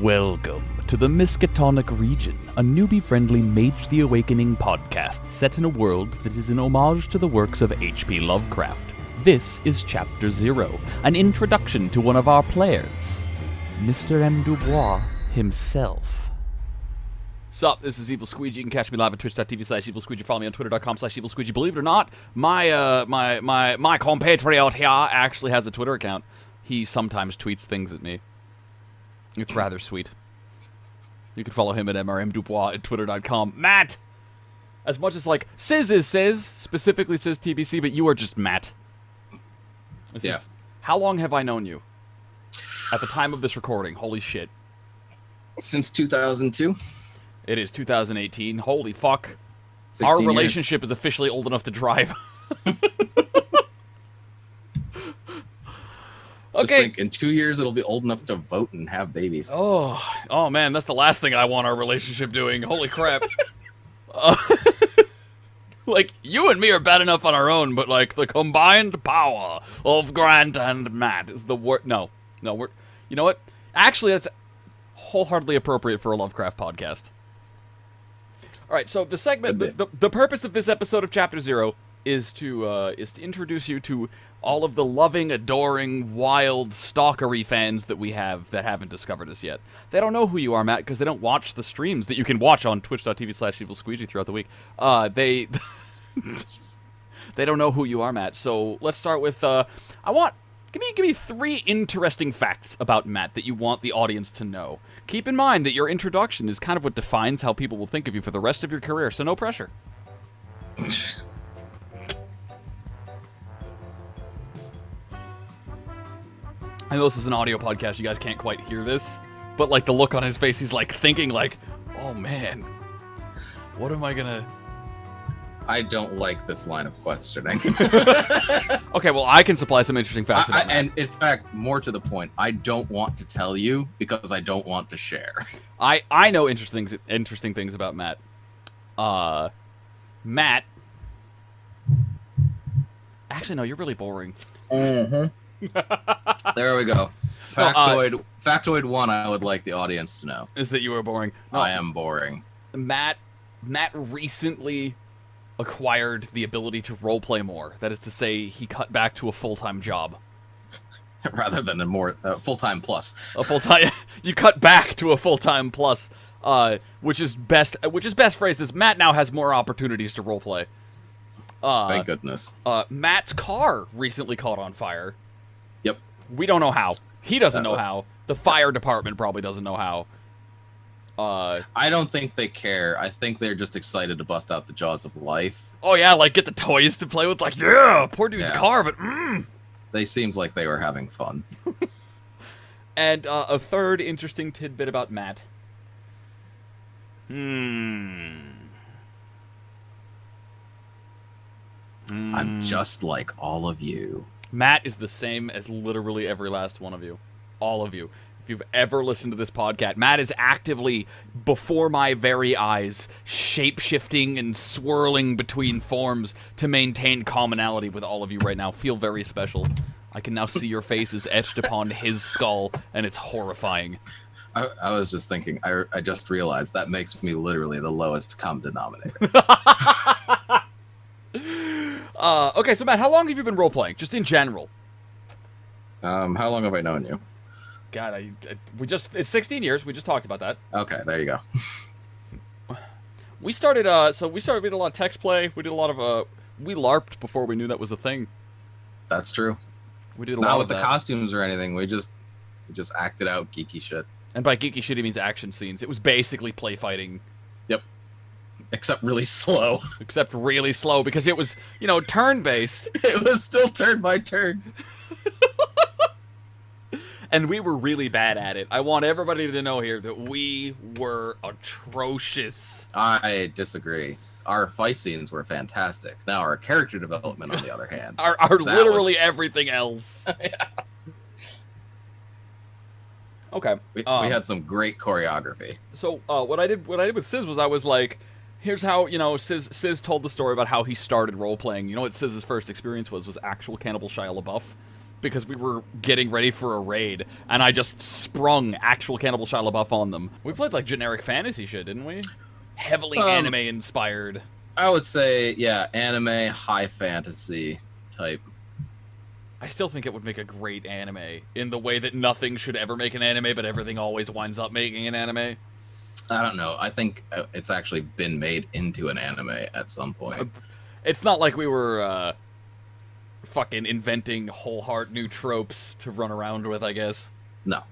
Welcome to the Miskatonic Region, a newbie-friendly Mage the Awakening podcast set in a world that is an homage to the works of H.P. Lovecraft. This is Chapter 0, an introduction to one of our players, MrMDubois himself. Sup, this is Evil Squeegee. You can catch me live at twitch.tv/Evil Squeegee. Follow me on twitter.com/Evil Squeegee. Believe it or not, my compatriot here actually has a Twitter account. He sometimes tweets things at me. It's rather sweet. You can follow him at MrMDubois at twitter.com. Matt! As much as, like, Sizz is Sizz, specifically Sizz TBC, but you are just Matt. How long have I known you? At the time of this recording. Holy shit. Since 2002. It is 2018. Holy fuck. 16 Our years. relationship is officially old enough to drive. Just think, in 2 years, it'll be old enough to vote and have babies. Oh man, that's the last thing I want our relationship doing. Holy crap. Like, you and me are bad enough on our own, but, like, the combined power of Grant and Matt is the word. No, we're... You know what? Actually, that's wholeheartedly appropriate for a Lovecraft podcast. Alright, so the segment... The purpose of this episode of Chapter 0 is to introduce you to all of the loving, adoring, wild, stalkery fans that we have that haven't discovered us yet. They don't know who you are, Matt, because they don't watch the streams that you can watch on twitch.tv/Evil Squeegee throughout the week. They don't know who you are, Matt. So let's start with give me 3 interesting facts about Matt that you want the audience to know. Keep in mind that your introduction is kind of what defines how people will think of you for the rest of your career, so no pressure. I know this is an audio podcast, you guys can't quite hear this, but, like, the look on his face, he's, like, thinking, like, oh, man, what am I gonna... I don't like this line of questioning. Okay, well, I can supply some interesting facts about that. And, in fact, more to the point, I don't want to tell you because I don't want to share. I know interesting things about Matt. Matt... Actually, no, you're really boring. Mm-hmm. There we go. Factoid 1 I would like the audience to know. Is that you are boring. No, I am boring. Matt recently acquired the ability to roleplay more. That is to say, he cut back to a full-time job. Rather than a more full-time plus. A full-time... You cut back to a full-time plus, which is best phrased as Matt now has more opportunities to roleplay. Thank goodness. Matt's car recently caught on fire. Yep. We don't know how. He doesn't know how. The fire department probably doesn't know how. I don't think they care. I think they're just excited to bust out the jaws of life. Oh yeah, like get the toys to play with, like, yeah, poor dude's car, but They seemed like they were having fun. And a third interesting tidbit about Matt. I'm just like all of you. Matt is the same as literally every last one of you. All of you. If you've ever listened to this podcast, Matt is actively, before my very eyes, shape-shifting and swirling between forms to maintain commonality with all of you right now. Feel very special. I can now see your faces etched upon his skull, and it's horrifying. I was just thinking, I just realized that makes me literally the lowest common denominator. Okay, so Matt, how long have you been role-playing, just in general? How long have I known you? God, it's 16 years. We just talked about that. Okay, there you go. We did a lot of text play. We did a lot of, we LARPed before we knew that was a thing. That's true. We did a Not lot with of the that. costumes or anything. We just acted out geeky shit. And by geeky shit, he means action scenes. It was basically play fighting. Yep. Except really slow. Except really slow, because it was, turn-based. It was still turn by turn. And we were really bad at it. I want everybody to know here that we were atrocious. I disagree. Our fight scenes were fantastic. Now, our character development, on the other hand... Our literally everything else. Yeah. Okay. We had some great choreography. So, what I did with Sizz was I was like, here's how, Sizz told the story about how he started role-playing. You know what Sizz's first experience was actual Cannibal Shia LaBeouf. because we were getting ready for a raid, and I just sprung actual Cannibal Shia LaBeouf on them. We played like generic fantasy shit, didn't we? Heavily anime inspired. I would say, yeah, anime, high fantasy type. I still think it would make a great anime, in the way that nothing should ever make an anime, but everything always winds up making an anime. I don't know. I think it's actually been made into an anime at some point. It's not like we were fucking inventing whole heart new tropes to run around with, I guess. No.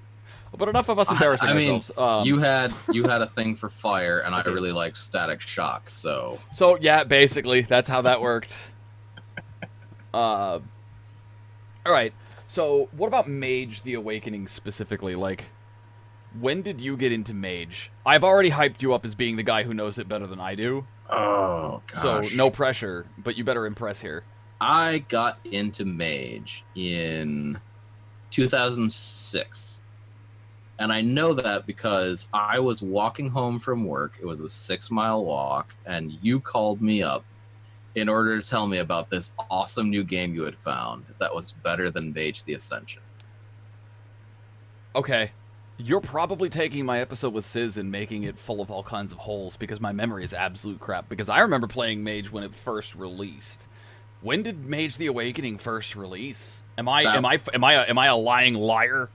But enough of us embarrassing ourselves. You had a thing for fire, and I really like Static Shock, so... So, yeah, basically, that's how that worked. Alright, so what about Mage the Awakening specifically? Like, when did you get into Mage? I've already hyped you up as being the guy who knows it better than I do. Oh, gosh. So, no pressure, but you better impress here. I got into Mage in 2006. And I know that because I was walking home from work. It was a 6-mile walk, and you called me up in order to tell me about this awesome new game you had found that was better than Mage the Ascension. Okay. You're probably taking my episode with Sizz and making it full of all kinds of holes, because my memory is absolute crap. Because I remember playing Mage when it first released. When did Mage the Awakening first release? Am I a lying liar?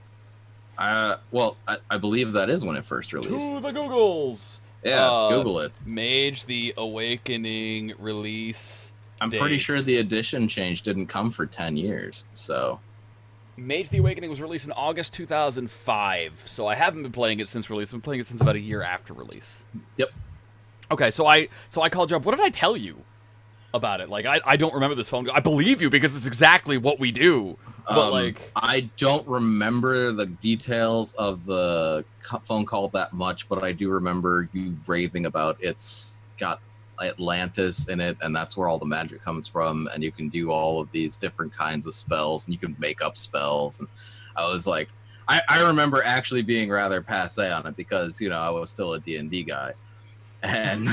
Well, I believe that is when it first released. To the Googles! Yeah, Google it. Mage the Awakening release I'm date. pretty sure the edition change didn't come for 10 years, so... Mage the Awakening was released in August 2005, so I haven't been playing it since release. I've been playing it since about a year after release. Yep. Okay, so I called you up. What did I tell you about it? Like, I don't remember this phone. I believe you because it's exactly what we do. But, like... I don't remember the details of the phone call that much, but I do remember you raving about it's got Atlantis in it, and that's where all the magic comes from, and you can do all of these different kinds of spells, and you can make up spells. And I was like... I remember actually being rather passé on it because, you know, I was still a D&D guy. And...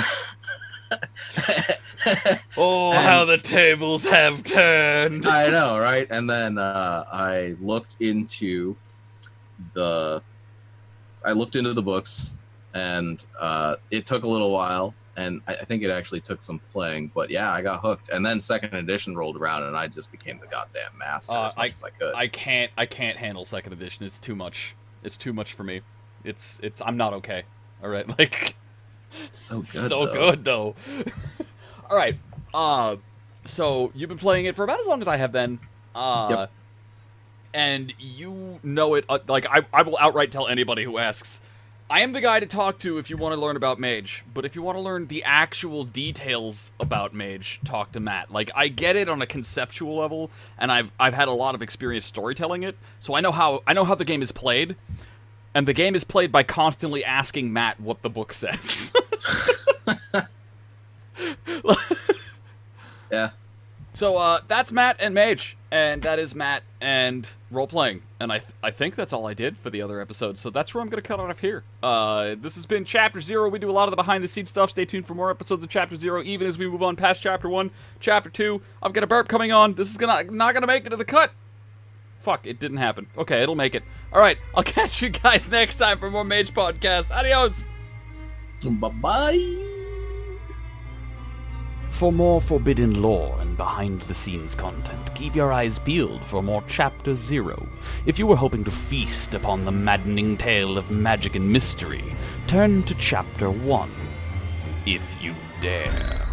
Oh, how the tables have turned. I know, right? And then I looked into the books, and it took a little while, and I think it actually took some playing, but yeah, I got hooked. And then second edition rolled around, and I just became the goddamn master as much as I could. I can't handle second edition. It's too much. It's too much for me. It's I'm not okay. All right, like... So good though. All right. So you've been playing it for about as long as I have then. Yep. And you know it. Like I will outright tell anybody who asks. I am the guy to talk to if you want to learn about Mage. But if you want to learn the actual details about Mage, talk to Matt. Like, I get it on a conceptual level, and I've had a lot of experience storytelling it, so I know how the game is played. And the game is played by constantly asking Matt what the book says. Yeah. So, that's Matt and Mage, and that is Matt and role-playing. And I think that's all I did for the other episodes, so that's where I'm going to cut off here. This has been Chapter 0. We do a lot of the behind-the-scenes stuff. Stay tuned for more episodes of Chapter 0, even as we move on past Chapter 1. Chapter 2, I've got a burp coming on. This is not going to make it to the cut. Fuck, it didn't happen. Okay, it'll make it. Alright, I'll catch you guys next time for more Mage Podcast. Adios! Bye-bye! For more forbidden lore and behind-the-scenes content, keep your eyes peeled for more Chapter 0. If you were hoping to feast upon the maddening tale of magic and mystery, turn to Chapter 1, if you dare.